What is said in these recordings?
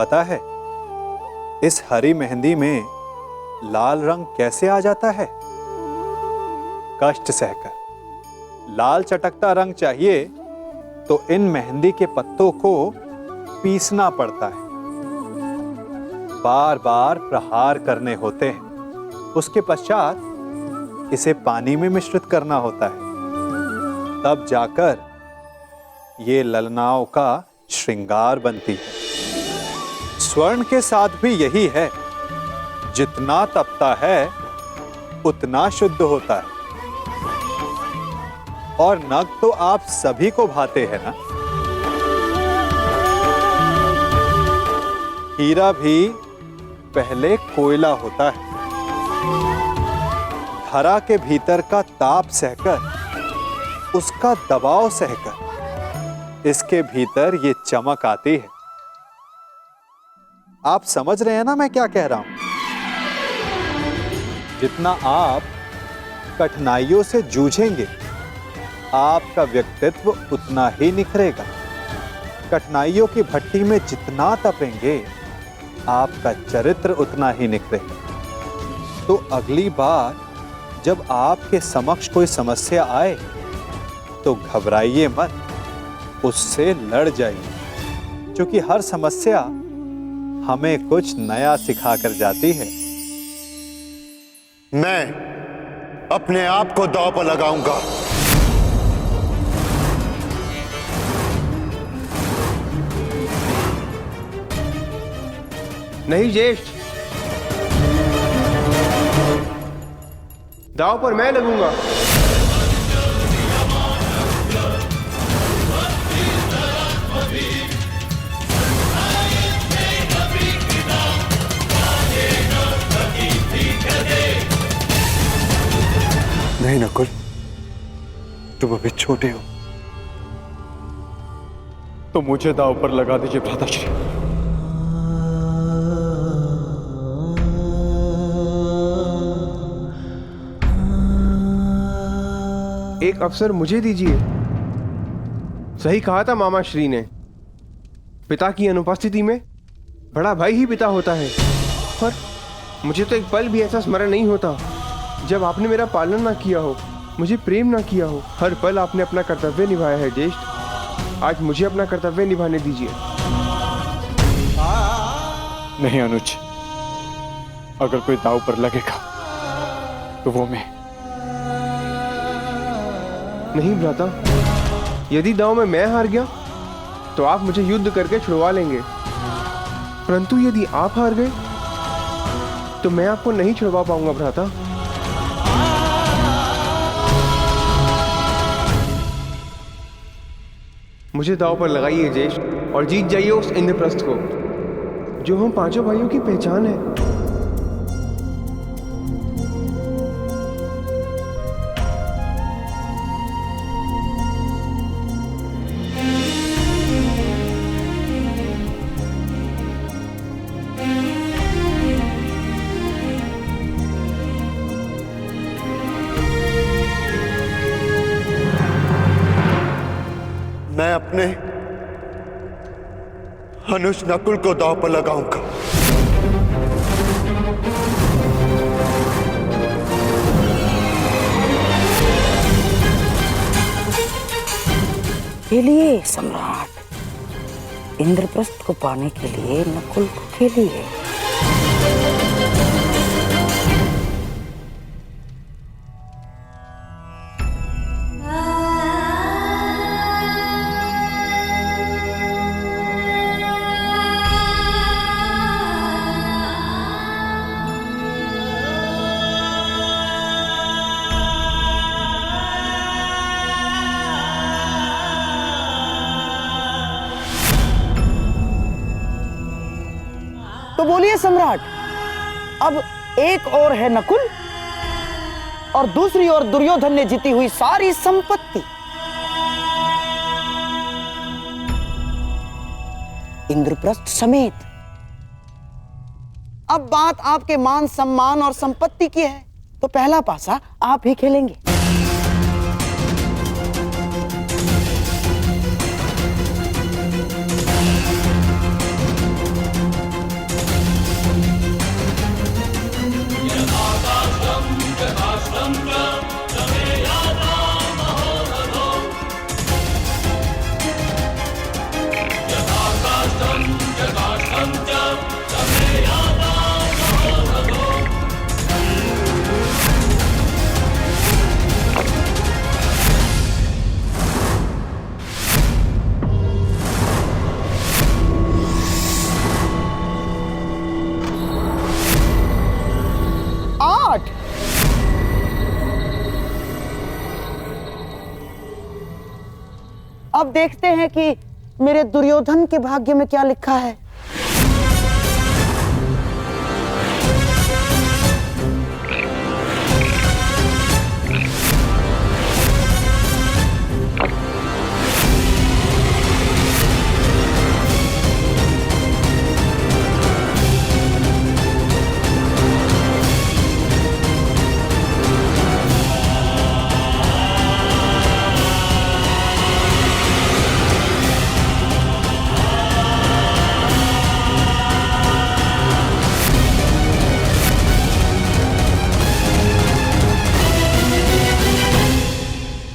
पता है इस हरी मेहंदी में लाल रंग कैसे आ जाता है? कष्ट सहकर। लाल चटकता रंग चाहिए तो इन मेहंदी के पत्तों को पीसना पड़ता है, बार बार प्रहार करने होते हैं। उसके पश्चात इसे पानी में मिश्रित करना होता है, तब जाकर ये ललनाओं का श्रृंगार बनती है। स्वर्ण के साथ भी यही है, जितना तपता है उतना शुद्ध होता है। और नग तो आप सभी को भाते हैं ना। हीरा भी पहले कोयला होता है, धरा के भीतर का ताप सहकर, उसका दबाव सहकर इसके भीतर ये चमक आती है। आप समझ रहे हैं ना मैं क्या कह रहा हूं? जितना आप कठिनाइयों से जूझेंगे, आपका व्यक्तित्व उतना ही निखरेगा। कठिनाइयों की भट्टी में जितना तपेंगे, आपका चरित्र उतना ही निखरेगा। तो अगली बार जब आपके समक्ष कोई समस्या आए तो घबराइए मत, उससे लड़ जाइए, क्योंकि हर समस्या हमें कुछ नया सिखा कर जाती है। मैं अपने आप को दांव पर लगाऊंगा। नहीं ज्येष्ठ, दांव पर मैं लगूंगा। नहीं नकुल, तुम अभी छोटे हो, तो मुझे दांव पर लगा दीजिए भ्राताश्री। एक अवसर मुझे दीजिए। सही कहा था मामा श्री ने, पिता की अनुपस्थिति में बड़ा भाई ही पिता होता है। पर मुझे तो एक पल भी ऐसा स्मरण नहीं होता जब आपने मेरा पालन ना किया हो, मुझे प्रेम ना किया हो। हर पल आपने अपना कर्तव्य निभाया है ज्येष्ठ। आज मुझे अपना कर्तव्य निभाने दीजिए। नहीं अनुज, अगर कोई दांव पर लगेगा तो वो मैं। नहीं भ्राता, यदि दांव में मैं हार गया तो आप मुझे युद्ध करके छुड़वा लेंगे, परंतु यदि आप हार गए तो मैं आपको नहीं छुड़वा पाऊंगा भ्राता। मुझे दांव पर लगाइए ज्येष्ठ और जीत जाइए उस इंद्रप्रस्थ को, जो हम पांचों भाइयों की पहचान है। मैं अपने अनुज नकुल को दांव पर लगाऊंगा। खेलिए सम्राट, इंद्रप्रस्थ को पाने के लिए नकुल को खेलिए। तो बोलिए सम्राट, अब एक और है नकुल और दूसरी ओर दुर्योधन ने जीती हुई सारी संपत्ति। इंद्रप्रस्थ समेत। अब बात आपके मान सम्मान और संपत्ति की है, तो पहला पासा आप ही खेलेंगे। सम्राट। अब देखते हैं कि मेरे दुर्योधन के भाग्य में क्या लिखा है।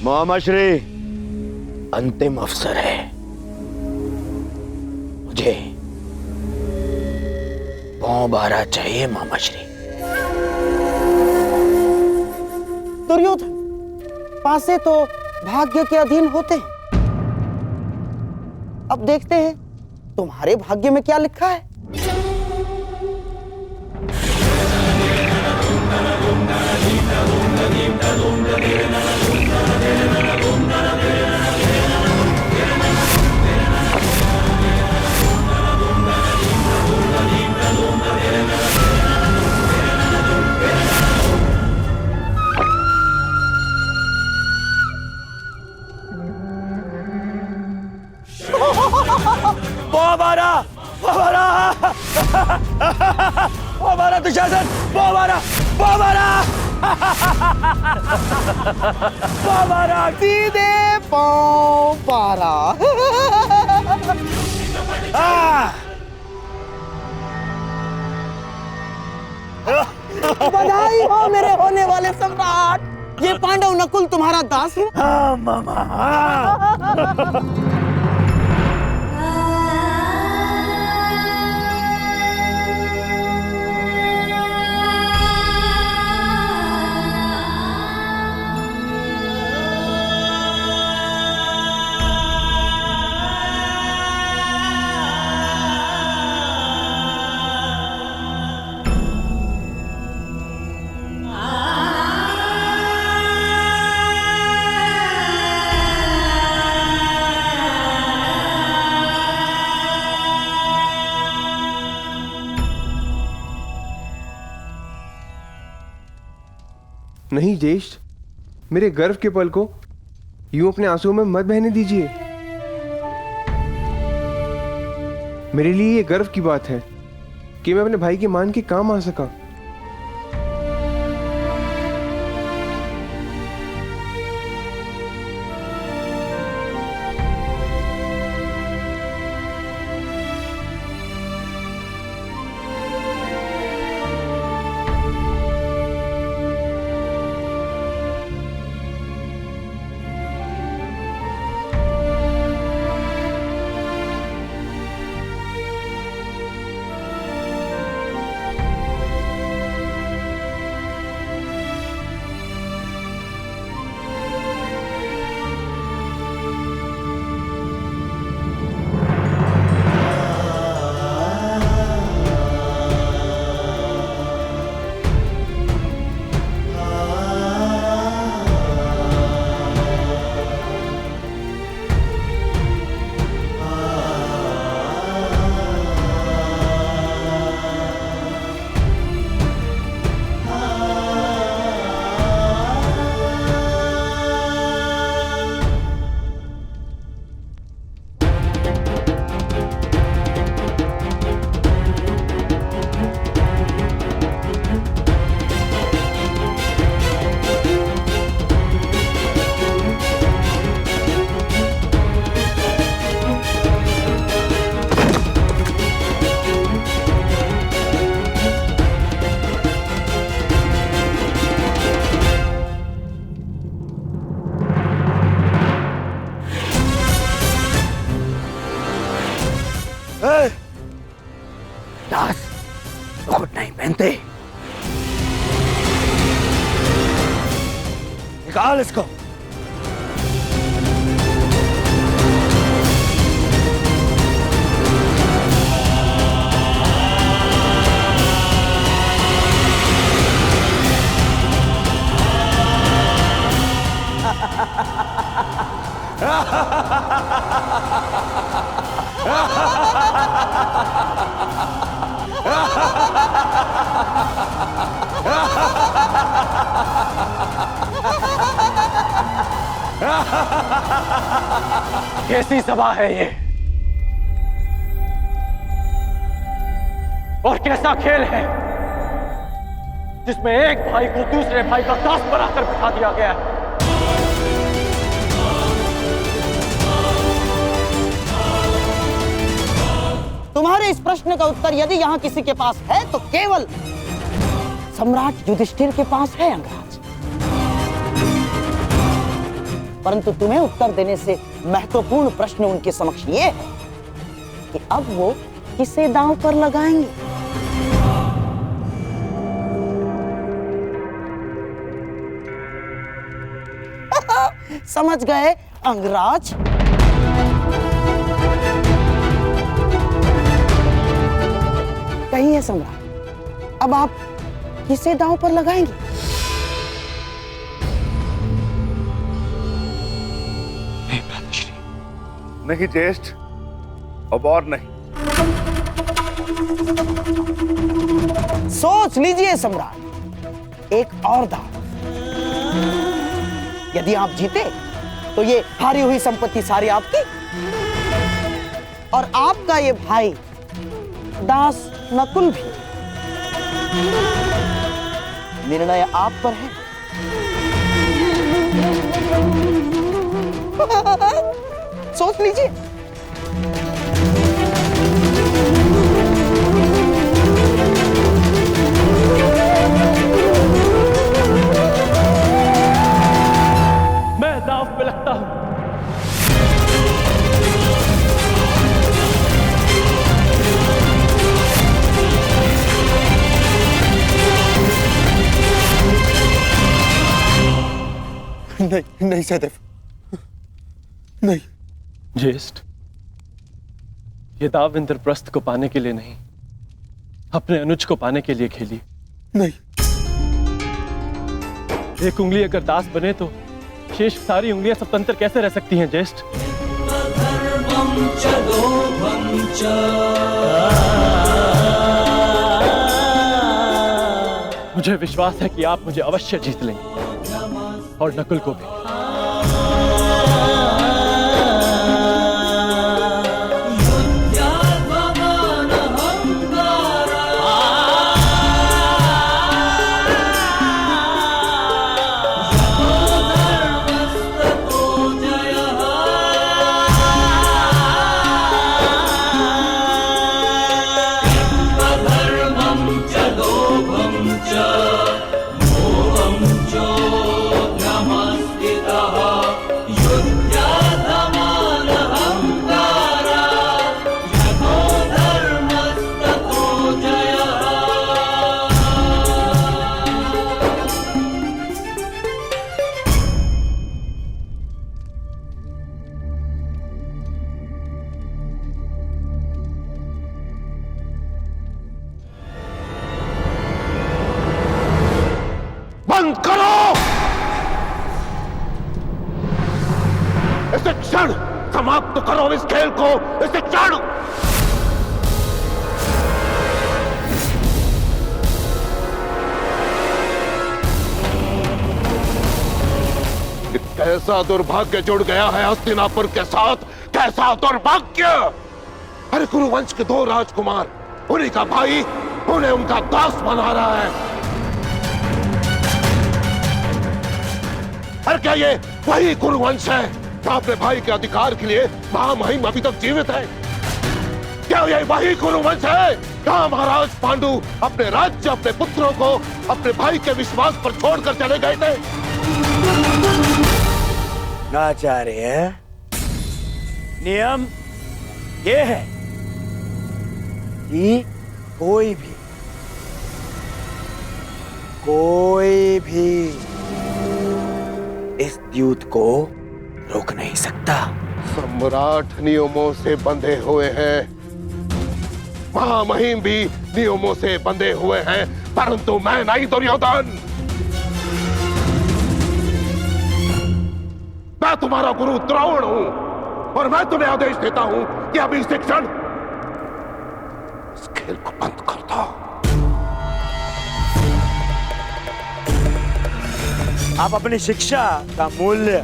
मामाश्री, अंतिम अवसर है। मुझे पौ-12 चाहिए मामाश्री। दुर्योधन, पासे तो भाग्य के अधीन होते हैं। अब देखते हैं तुम्हारे भाग्य में क्या लिखा है। पौ-12 दुशासन, पौ-12 सीधे पौ-12। बधाई हो मेरे होने वाले सम्राट। ये पांडव नकुल तुम्हारा दास है। हाँ मामा, हाँ। नहीं ज्येष्ठ, मेरे गर्व के पल को यूं अपने आंसुओं में मत बहने दीजिए। मेरे लिए ये गर्व की बात है कि मैं अपने भाई के मान के काम आ सका। दास मुकुट नहीं पहनते। निकाल इसको। कैसी सभा है ये और कैसा खेल है जिसमें एक भाई को दूसरे भाई का दास बनाकर बिठा दिया गया है। तुम्हारे इस प्रश्न का उत्तर यदि यहाँ किसी के पास है तो केवल सम्राट युधिष्ठिर के पास है अंगराज। परंतु तुम्हें उत्तर देने से महत्वपूर्ण प्रश्न उनके समक्ष ये है कि अब वो किसे दांव पर लगाएंगे। समझ गए अंगराज? कहिए सम्राट, अब आप किसे दांव पर लगाएंगे? नहीं ज्येष्ठ, अब और नहीं। सोच लीजिए सम्राट, एक और दांव। यदि आप जीते तो ये हारी हुई संपत्ति सारी आपकी और आपका ये भाई दास नकुल भी। निर्णय आप पर है। सोच लीजिए। मैं दांव पे लगता हूं। नहीं नहीं सहदेव, नहीं। ज्येष्ठ, ये दाव इंद्रप्रस्थ को पाने के लिए नहीं, अपने अनुज को पाने के लिए खेली। नहीं। एक उंगली अगर दास बने तो शेष सारी उंगलियां स्वतंत्र कैसे रह सकती हैं ज्येष्ठ? मुझे विश्वास है कि आप मुझे अवश्य जीत लेंगे और नकुल को भी। बंद करो! इसे क्षण समाप्त करो, इस खेल को, इसे क्षण! कैसा दुर्भाग्य जुड़ गया है हस्तिनापुर के साथ, कैसा दुर्भाग्य! अरे कुरुवंश के 2 राजकुमार, उन्हीं का भाई उन्हें उनका दास बना रहा है। अरे क्या ये वही कुरुवंश है जो अपने भाई के अधिकार के लिए महामहिम अभी तक जीवित है? क्या ये वही कुरुवंश है जहां महाराज पांडु अपने राज्य, अपने पुत्रों को अपने भाई के विश्वास पर छोड़कर चले गए थे? आचार्य, नियम ये है कि कोई भी इस द्यूत को रोक नहीं सकता। सम्राट नियमों से बंधे हुए हैं, महामहिम भी नियमों से बंधे हुए हैं, परंतु मैं नहीं दुर्योधन। मैं मैं तुम्हारा गुरु द्रोण हूं और मैं तुम्हें आदेश देता हूं कि अभी से क्षण इस खेल को बंद कर दो। आप अपनी शिक्षा का मूल्य,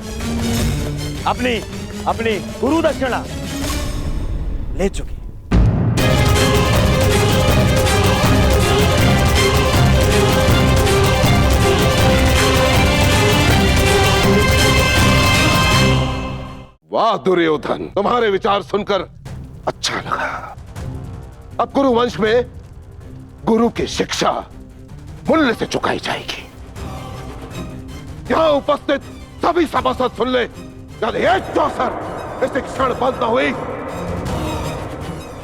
अपनी गुरु दक्षिणा ले चुके। वाह दुर्योधन, तुम्हारे विचार सुनकर अच्छा लगा। अब गुरु वंश में गुरु की शिक्षा मूल्य से चुकाई जाएगी। यहां उपस्थित सभी सभासद सुन ले, यदि एक चौसर इस क्षण बंद न हुई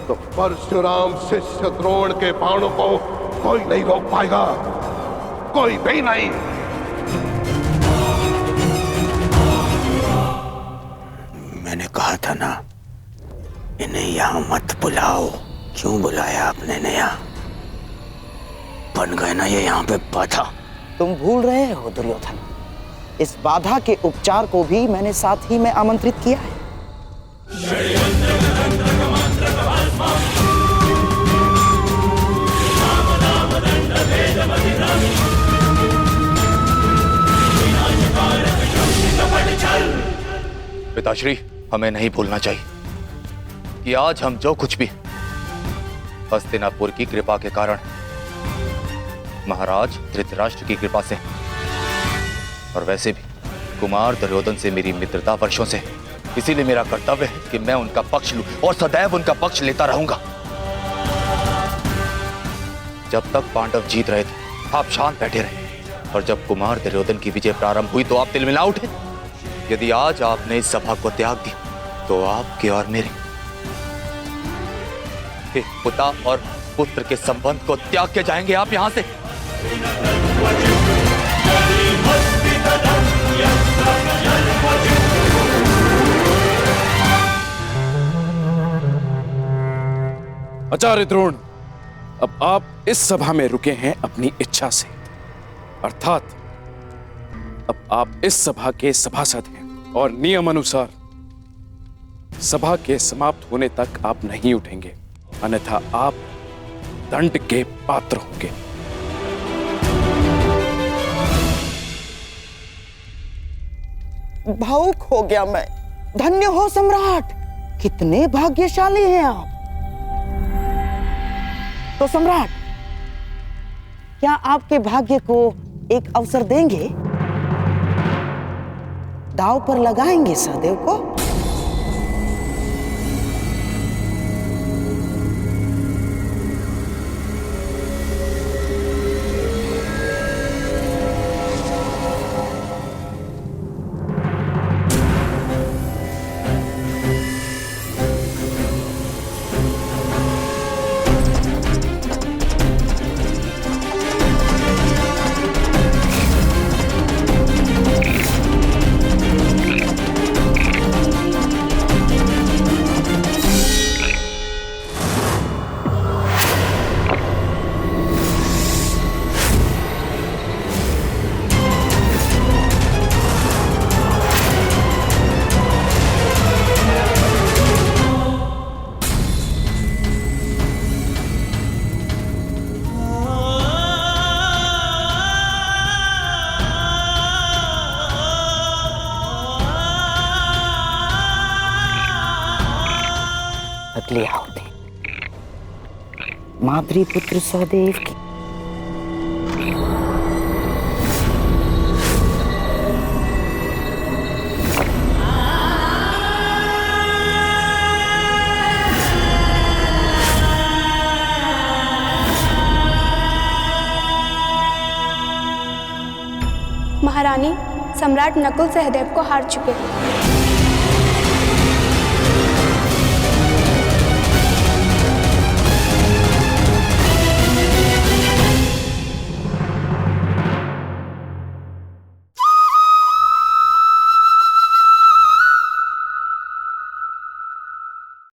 तो परशुराम शिष्य द्रोण के बाणों को कोई नहीं रोक पाएगा, कोई भी नहीं। मैंने कहा था ना, इन्हें यहां मत बुलाओ। क्यों बुलाया आपने ने यहाँ? बन गए ना ये यहाँ पे बाधा। तुम भूल रहे हो दुर्योधन, इस बाधा के उपचार को भी मैंने साथ ही में आमंत्रित किया है। पिताश्री, हमें नहीं भूलना चाहिए कि आज हम जो कुछ भी हस्तिनापुर की कृपा के कारण, महाराज धृतराष्ट्र की कृपा से, और वैसे भी कुमार दुर्योधन से मेरी मित्रता वर्षों से, इसीलिए मेरा कर्तव्य है कि मैं उनका पक्ष लूं और सदैव उनका पक्ष लेता रहूंगा। जब तक पांडव जीत रहे थे आप शांत बैठे रहे, और जब कुमार दुर्योधन की विजय प्रारंभ हुई तो आप तिलमिला उठे। यदि आज आपने इस सभा को त्याग दी तो आपके और मेरे पिता और पुत्र के संबंध को त्याग के जाएंगे आप यहां से। आचार्य द्रोण, अब आप इस सभा में रुके हैं अपनी इच्छा से, अर्थात अब आप इस सभा के सभासद हैं और नियम अनुसार सभा के समाप्त होने तक आप नहीं उठेंगे, अन्यथा आप दंड के पात्र होंगे। भावुक हो गया मैं। धन्य हो सम्राट, कितने भाग्यशाली हैं आप। तो सम्राट, क्या आपके भाग्य को एक अवसर देंगे? दांव पर लगाएंगे सहदेव को? बदले होते माद्री पुत्र सहदेव की। महारानी, सम्राट नकुल सहदेव को हार चुके हैं।